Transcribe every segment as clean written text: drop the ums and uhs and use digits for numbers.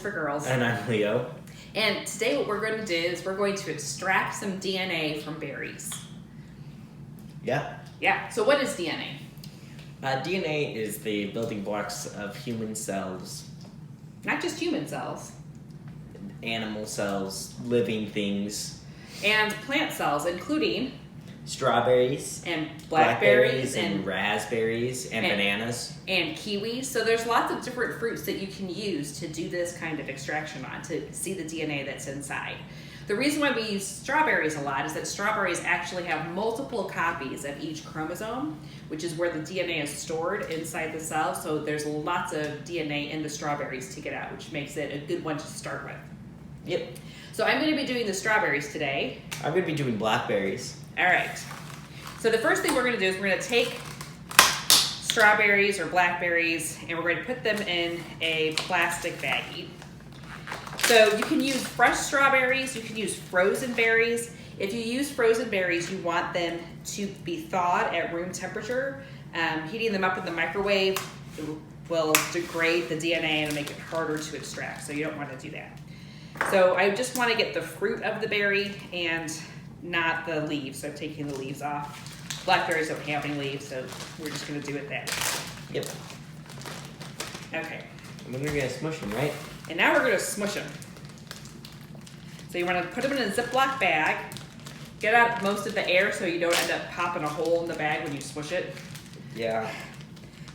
for girls. And I'm Leo. And today what we're going to do is we're going to extract some DNA from berries. Yeah. Yeah, so what is DNA? DNA is the building blocks of human cells, Not just human cells. animal cells, living things. And plant cells, including Strawberries. and blackberries and raspberries and and- bananas. and kiwis. So there's lots of different fruits that you can use to do this kind of extraction on, to see the DNA that's inside. The reason why we use strawberries a lot is that strawberries actually have multiple copies of each chromosome, which is where the DNA is stored inside the cell. So there's lots of DNA in the strawberries to get out, which makes it a good one to start with. Yep. So I'm going to be doing the strawberries today. I'm going to be doing blackberries. All right. So the first thing we're going to do is we're going to take strawberries or blackberries and we're going to put them in a plastic baggie. So you can use fresh strawberries, you can use frozen berries. If you use frozen berries, you want them to be thawed at room temperature. Heating them up in the microwave will degrade the DNA and make it harder to extract, so you don't want to do that. So I just want to get the fruit of the berry and not the leaves, so I'm taking the leaves off. Blackberries don't have any leaves, so we're just going to do it that way. Yep. Okay. And then we're going to smush them, right? And now we're going to smush them. So you want to put them in a Ziploc bag. Get out most of the air so you don't end up popping a hole in the bag when you smush it. Yeah.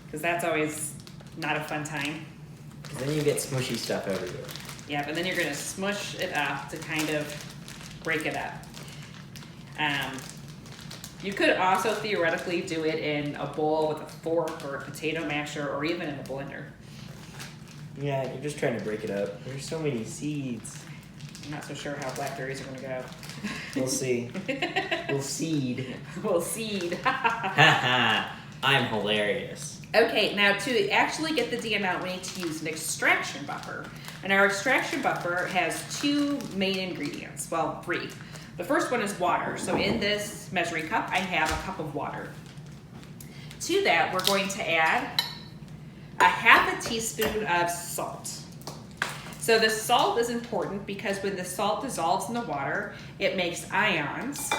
Because that's always not a fun time. Because then you get smushy stuff everywhere. Yeah, but then you're going to smush it up to kind of break it up. You could also theoretically do it in a bowl with a fork or a potato masher or even in a blender. Yeah, you're just trying to break it up. There's so many seeds. I'm not so sure how blackberries are going to go. We'll see. We'll seed. We'll seed. Haha, I'm hilarious. Okay, now to actually get the DNA out, we need to use an extraction buffer. And our extraction buffer has two main ingredients, well, three. The first one is water. So in this measuring cup, I have a cup of water. To that, we're going to add a half a teaspoon of salt. So the salt is important because when the salt dissolves in the water, it makes ions.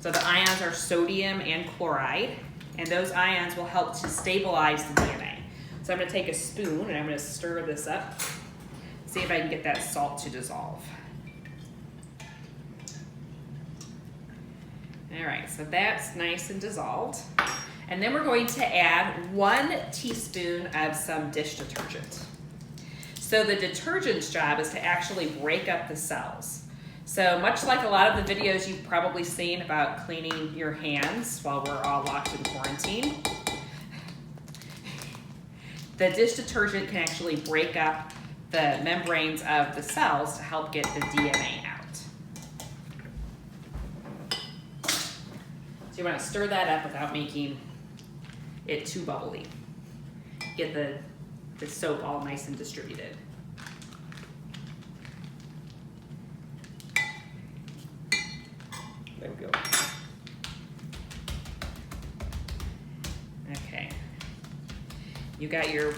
So the ions are sodium and chloride, and those ions will help to stabilize the DNA. So I'm going to take a spoon and I'm going to stir this up, see if I can get that salt to dissolve. All right, so that's nice and dissolved. And then we're going to add 1 teaspoon of some dish detergent. So the detergent's job is to actually break up the cells. So much like a lot of the videos you've probably seen about cleaning your hands while we're all locked in quarantine, the dish detergent can actually break up the membranes of the cells to help get the DNA out. So you want to stir that up without making it too bubbly. Get the soap all nice and distributed. There we go. Okay. You got your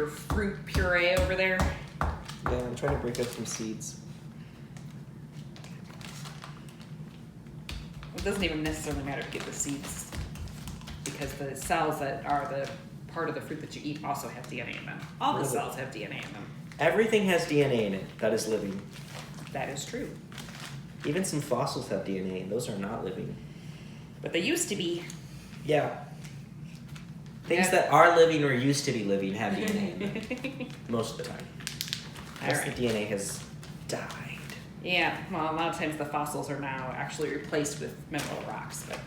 fruit puree over there? Yeah, I'm trying to break up some seeds. It doesn't even necessarily matter to get the seeds because the cells that are the part of the fruit that you eat also have DNA in them. All the Really? cells have DNA in them. Everything has DNA in it that is living. That is true. Even some fossils have DNA, and those are not living. But they used to be. Yeah. Things Yeah. that are living or used to be living have DNA in them. Most of the time. All Most right. the DNA has died. Yeah, well, a lot of times the fossils are now actually replaced with mineral rocks, but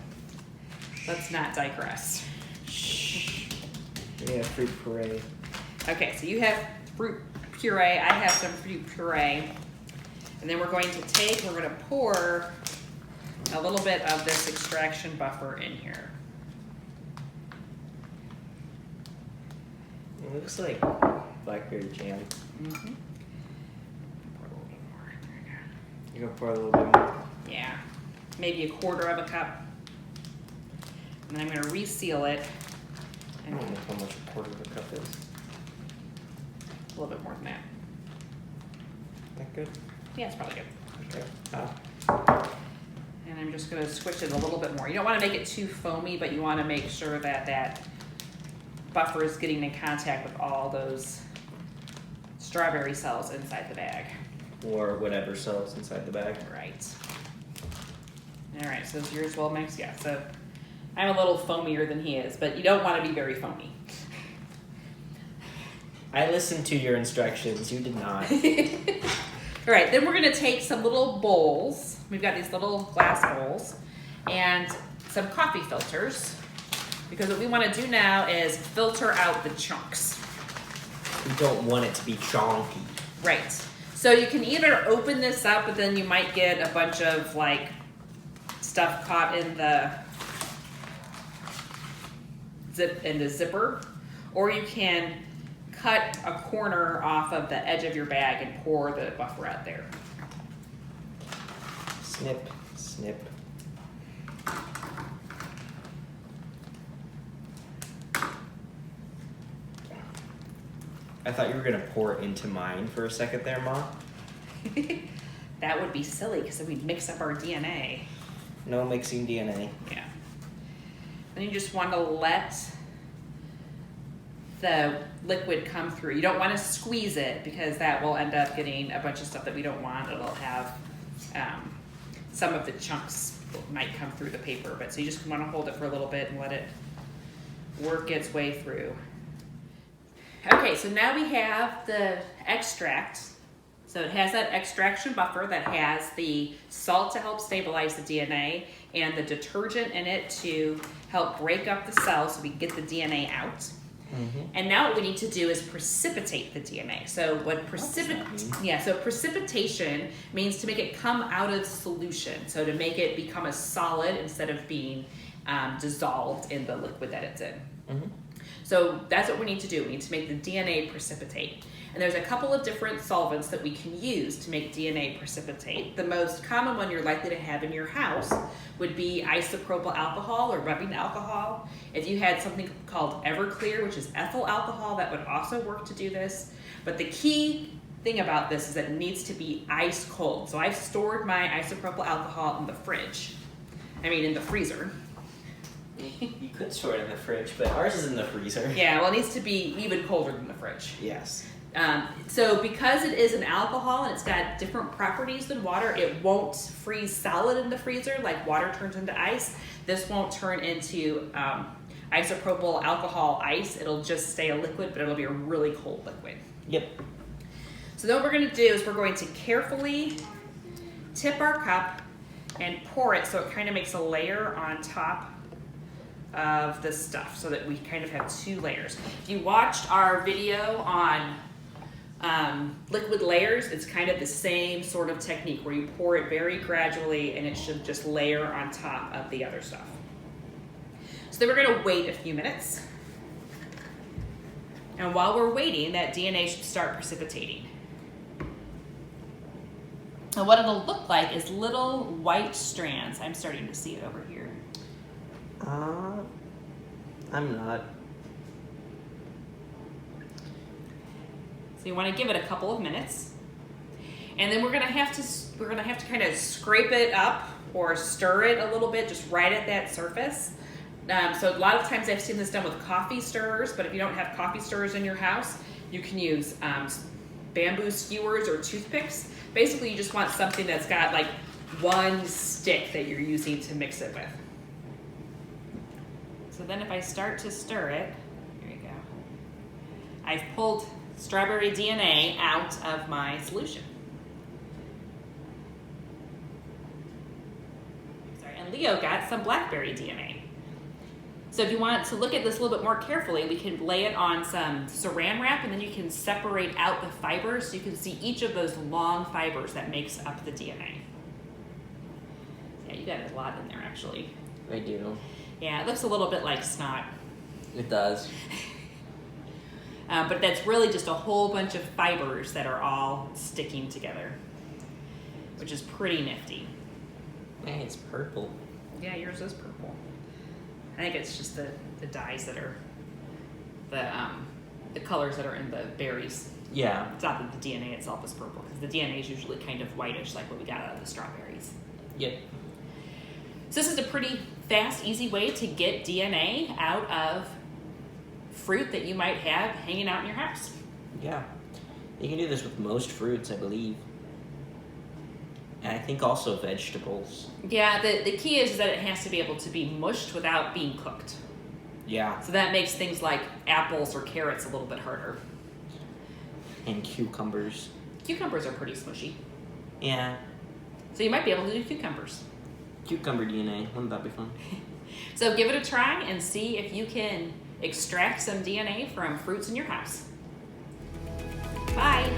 let's not digress. Yeah, fruit puree. Okay, so you have fruit puree, I have some fruit puree, and then we're going to pour a little bit of this extraction buffer in here. It looks like blackberry jam. Mm-hmm. Pour a little bit more. There you go. You're gonna pour a little bit more. Yeah, maybe a quarter of a cup. And then I'm going to reseal it. I don't know how much a quarter of a cup is. A little bit more than that. that good? Yeah, it's probably good. Okay. And I'm just gonna squish it a little bit more. You don't wanna make it too foamy, but you wanna make sure that that buffer is getting in contact with all those strawberry cells inside the bag. Or whatever cells inside the bag. Right. All right, so is yours well mixed? Yeah, so I'm a little foamier than he is, but you don't want to be very foamy. I listened to your instructions. You did not. All right, then we're going to take some little bowls. We've got these little glass bowls and some coffee filters, because what we want to do now is filter out the chunks. You don't want it to be chonky. Right. So you can either open this up, but then you might get a bunch of like stuff caught in the zipper, or you can cut a corner off of the edge of your bag and pour the buffer out there. Snip, snip. I thought you were gonna pour it into mine for a second there, Ma. That would be silly because then we'd mix up our DNA. No mixing DNA. Yeah. Then you just want to let the liquid come through. You don't want to squeeze it because that will end up getting a bunch of stuff that we don't want. It'll have some of the chunks might come through the paper, but so you just want to hold it for a little bit and let it work its way through. Okay, so now we have the extract. So it has that extraction buffer that has the salt to help stabilize the DNA and the detergent in it to help break up the cells so we get the DNA out. Mm-hmm. And now what we need to do is precipitate the DNA. So precipitation means to make it come out of solution. So to make it become a solid instead of being dissolved in the liquid that it's in. Mm-hmm. So that's what we need to do. We need to make the DNA precipitate. And there's a couple of different solvents that we can use to make DNA precipitate. The most common one you're likely to have in your house would be isopropyl alcohol or rubbing alcohol. If you had something called Everclear, which is ethyl alcohol, that would also work to do this. But the key thing about this is that it needs to be ice cold. So I've stored my isopropyl alcohol in the in the freezer. You could store it in the fridge, but ours is in the freezer. Yeah, well, it needs to be even colder than the fridge. Yes. So because it is an alcohol and it's got different properties than water, it won't freeze solid in the freezer like water turns into ice. This won't turn into isopropyl alcohol ice. It'll just stay a liquid, but it'll be a really cold liquid. Yep. So then what we're going to do is we're going to carefully tip our cup and pour it so it kind of makes a layer on top of the stuff so that we kind of have two layers. If you watched our video on liquid layers, it's kind of the same sort of technique where you pour it very gradually and it should just layer on top of the other stuff. So then we're going to wait a few minutes. And while we're waiting, that DNA should start precipitating. And what it'll look like is little white strands. I'm starting to see it over here. I'm not. So you want to give it a couple of minutes, and then we're gonna have to kind of scrape it up or stir it a little bit, just right at that surface. So a lot of times I've seen this done with coffee stirrers, but if you don't have coffee stirrers in your house, you can use bamboo skewers or toothpicks. Basically, you just want something that's got like one stick that you're using to mix it with. So then if I start to stir it, here you go. I've pulled strawberry DNA out of my solution. Sorry, and Leo got some blackberry DNA. So if you want to look at this a little bit more carefully, we can lay it on some saran wrap and then you can separate out the fibers so you can see each of those long fibers that makes up the DNA. Yeah, you got a lot in there actually. I do. Yeah, it looks a little bit like snot. It does. But that's really just a whole bunch of fibers that are all sticking together, which is pretty nifty. Man, it's purple. Yeah, yours is purple. I think it's just the dyes that are the colors that are in the berries. Yeah. It's not that the DNA itself is purple, because the DNA is usually kind of whitish, like what we got out of the strawberries. Yep. So this is a pretty fast, easy way to get DNA out of fruit that you might have hanging out in your house. Yeah. You can do this with most fruits, I believe. And I think also vegetables. Yeah, the key is that it has to be able to be mushed without being cooked. Yeah. So that makes things like apples or carrots a little bit harder. And cucumbers. Cucumbers are pretty smushy. Yeah. So you might be able to do cucumbers. Cucumber DNA. Wouldn't that be fun? So give it a try and see if you can extract some DNA from fruits in your house. Bye.